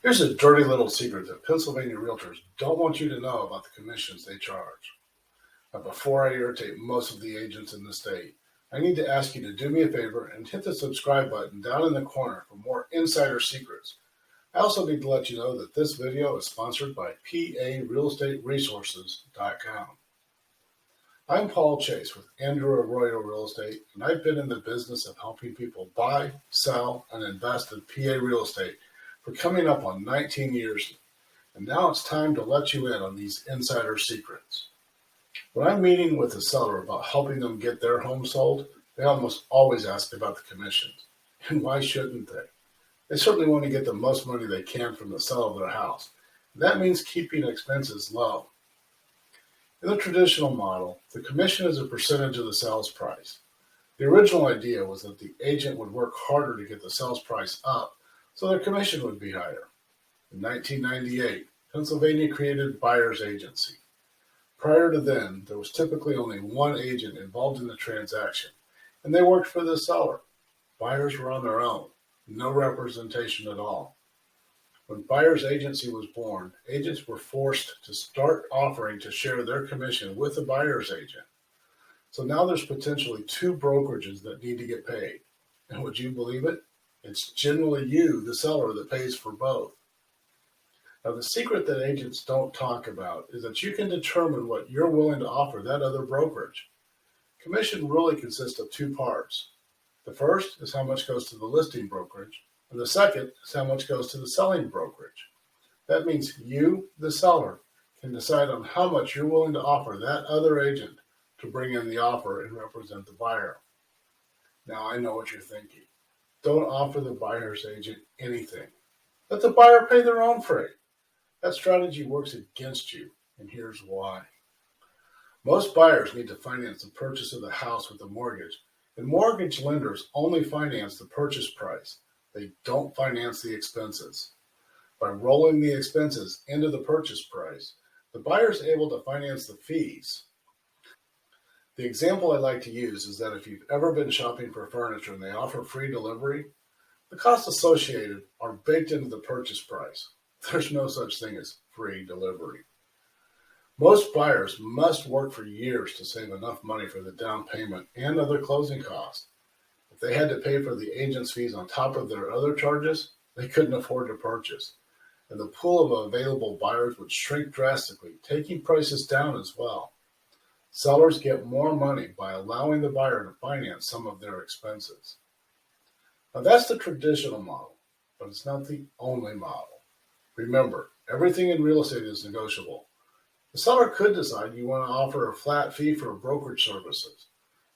Here's a dirty little secret that Pennsylvania realtors don't want you to know about the commissions they charge. But before I irritate most of the agents in the state, I need to ask you to do me a favor and hit the subscribe button down in the corner for more insider secrets. I also need to let you know that this video is sponsored by PARealestateResources.com. I'm Paul Chase with Andrew Arroyo Real Estate, and I've been in the business of helping people buy, sell, and invest in PA real estate for coming up on 19 years, and now it's time to let you in on these insider secrets. When I'm meeting with a seller about helping them get their home sold, they almost always ask about the commissions. And why shouldn't they? They certainly want to get the most money they can from the sale of their house. That means keeping expenses low. In the traditional model, the commission is a percentage of the sales price. The original idea was that the agent would work harder to get the sales price up, so their commission would be higher. In 1998, Pennsylvania created buyer's agency. Prior to then, there was typically only one agent involved in the transaction, and they worked for the seller. Buyers were on their own, no representation at all. When buyer's agency was born, agents were forced to start offering to share their commission with the buyer's agent. So now there's potentially two brokerages that need to get paid. And would you believe it? It's generally you, the seller, that pays for both. Now, the secret that agents don't talk about is that you can determine what you're willing to offer that other brokerage. Commission really consists of two parts. The first is how much goes to the listing brokerage, and the second is how much goes to the selling brokerage. That means you, the seller, can decide on how much you're willing to offer that other agent to bring in the offer and represent the buyer. Now, I know what you're thinking. Don't offer the buyer's agent anything. Let the buyer pay their own freight. That strategy works against you, and here's why. Most buyers need to finance the purchase of the house with a mortgage, and mortgage lenders only finance the purchase price. They don't finance the expenses. By rolling the expenses into the purchase price, the buyer is able to finance the fees. The example I like to use is that if you've ever been shopping for furniture and they offer free delivery, the costs associated are baked into the purchase price. There's no such thing as free delivery. Most buyers must work for years to save enough money for the down payment and other closing costs. If they had to pay for the agent's fees on top of their other charges, they couldn't afford to purchase. And the pool of available buyers would shrink drastically, taking prices down as well. Sellers get more money by allowing the buyer to finance some of their expenses. Now, that's the traditional model, but it's not the only model. Remember, everything in real estate is negotiable. The seller could decide you want to offer a flat fee for brokerage services.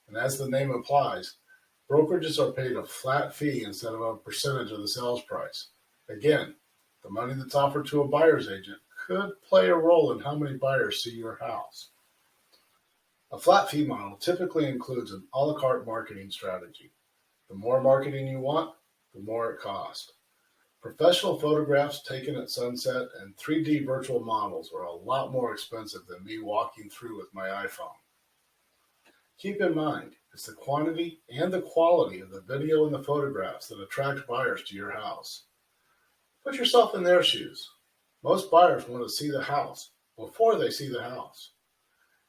And as the name implies, brokerages are paid a flat fee instead of a percentage of the sales price. Again, the money that's offered to a buyer's agent could play a role in how many buyers see your house. A flat fee model typically includes an a la carte marketing strategy. The more marketing you want, the more it costs. Professional photographs taken at sunset and 3D virtual models are a lot more expensive than me walking through with my iPhone. Keep in mind, it's the quantity and the quality of the video and the photographs that attract buyers to your house. Put yourself in their shoes. Most buyers want to see the house before they see the house.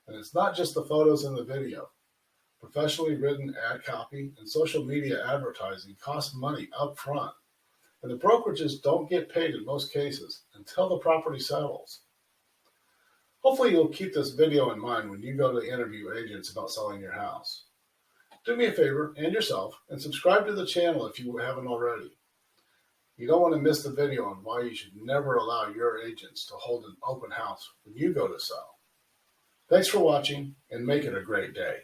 And it's not just the photos and the video. Professionally written ad copy and social media advertising cost money up front. And the brokerages don't get paid in most cases until the property settles. Hopefully you'll keep this video in mind when you go to interview agents about selling your house. Do me a favor and yourself and subscribe to the channel if you haven't already. You don't want to miss the video on why you should never allow your agents to hold an open house when you go to sell. Thanks for watching and make it a great day.